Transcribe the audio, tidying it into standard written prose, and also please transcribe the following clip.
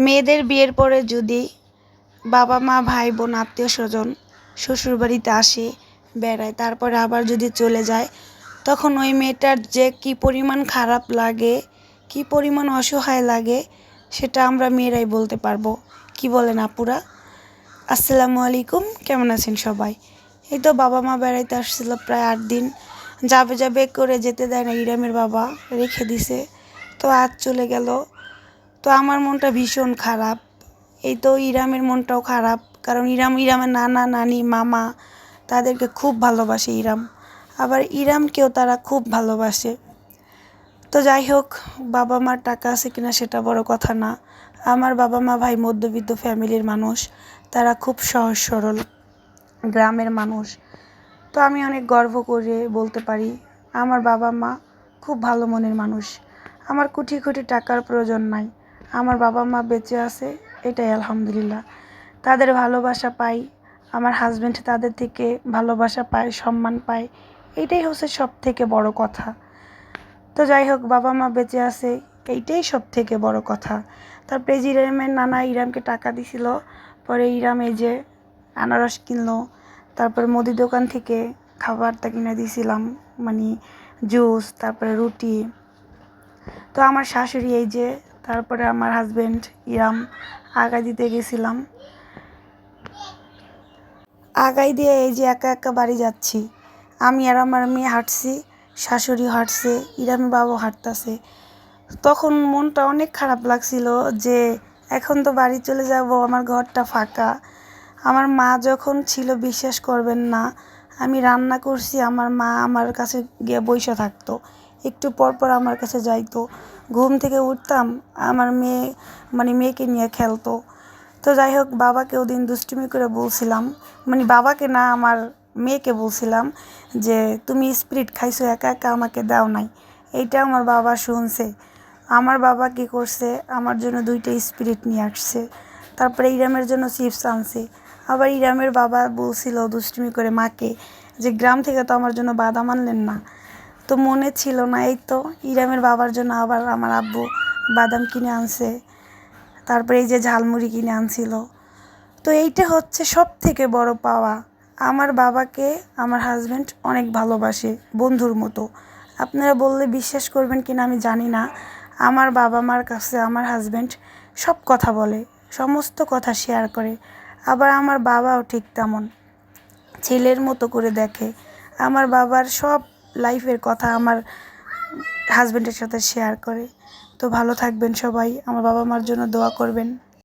মেয়েদের বিয়ের পরে যদি বাবা মা ভাই বোন আত্মীয় স্বজন শ্বশুরবাড়িতে আসে বেড়ায়, তারপরে আবার যদি চলে যায়, তখন ওই মেয়েটার যে কী পরিমাণ খারাপ লাগে, কী পরিমাণ অসহায় লাগে, সেটা আমরা মেয়েরাই বলতে পারবো। কি বলেন আপুরা? আসসালামু আলাইকুম, কেমন আছেন সবাই? এই তো বাবা মা বেড়াইতে আসছিল প্রায় 8 দিন। যাবে যাবে করে যেতে দেয় না, ইরামের বাবা রেখে দিছে। তো আজ চলে গেল। তো আমার মনটা ভীষণ খারাপ। এই তো ইরামের মনটাও খারাপ, কারণ ইরামের নানা নানি মামা তাদেরকে খুব ভালোবাসে ইরাম, আবার ইরামকেও তারা খুব ভালোবাসে। তো যাই হোক, বাবা মার টাকা আছে কিনা সেটা বড় কথা না। আমার বাবা মা ভাই মধ্যবিত্ত ফ্যামিলির মানুষ, তারা খুব সহজ সরল গ্রামের মানুষ। তো আমি অনেক গর্ব করে বলতে পারি আমার বাবা মা খুব ভালো মনের মানুষ। আমার কোটি কোটি টাকার প্রয়োজন নাই, আমার বাবা মা বেঁচে আছে, এটাই আলহামদুলিল্লাহ। তাদের ভালোবাসা পাই, আমার হাজব্যান্ড তাদের থেকে ভালোবাসা পায়, সম্মান পায়, এইটাই হচ্ছে সব থেকে বড় কথা। তো যাই হোক, বাবা মা বেঁচে আছে, এইটাই সব থেকে বড় কথা। তারপরে ইরামের নানা ইরামকে টাকা দিছিল, পরে ইরাম এই যে আনারস কিনলো, তারপরে মুদি দোকান থেকে খাবারটা কিনে দিয়েছিলাম, মানে জুস, তারপরে রুটি। তো আমার শাশুড়ি এই যে, তারপরে আমার হাজব্যান্ড ইরাম আগাই দিতে গেছিলাম। আগাই দিয়ে এই যে একা একা বাড়ি যাচ্ছি। আমি আর আমার মেয়ে হাঁটছি, শাশুড়ি হাঁটছে, ইরামের বাবাও হাঁটতেছে। তখন মনটা অনেক খারাপ লাগছিল যে এখন তো বাড়ি চলে যাব, আমার ঘরটা ফাঁকা। আমার মা যখন ছিল, বিশ্বাস করবেন না, আমি রান্না করছি, আমার মা আমার কাছে গিয়ে বসে থাকতো, একটু পর পর আমার কাছে যাইতো। ঘুম থেকে উঠতাম, আমার মেয়েকে নিয়ে খেলতো। তো যাই হোক, বাবাকে ওদিন দুষ্টুমি করে বলছিলাম, মানে বাবাকে না, আমার মেয়েকে বলছিলাম যে তুমি স্পিরিট খাইছো, একা একা আমাকে দাও নাই। এইটা আমার বাবা শুনছে। আমার বাবা কী করছে, আমার জন্য 2টা স্পিরিট নিয়ে আসছে, তারপরে ইরামের জন্য চিপস আনছে। আবার ইরামের বাবা বলছিল দুষ্টুমি করে মাকে যে গ্রাম থেকে তো আমার জন্য বাদাম আনলেন না। তো মনে ছিল না, এই তো ইরামের বাবার জন্য আবার আমার আব্বু বাদাম কিনে আনছে, তারপরে এই যে ঝালমুড়ি কিনে আনছিল। তো এইটা হচ্ছে সব থেকে বড় পাওয়া। আমার বাবাকে আমার হাজব্যান্ড অনেক ভালোবাসে, বন্ধুর মতো। আপনারা বললে বিশ্বাস করবেন কিনা আমি জানি না, আমার বাবা মার কাছে আমার হাজব্যান্ড সব কথা বলে, সমস্ত কথা শেয়ার করে। আবার আমার বাবাও ঠিক তেমন, ছেলের মতো করে দেখে। আমার বাবার সব লাইফের কথা আমার হাজব্যান্ডের সাথে শেয়ার করে। তো ভালো থাকবেন সবাই, আমার বাবা মার জন্য দোয়া করবেন।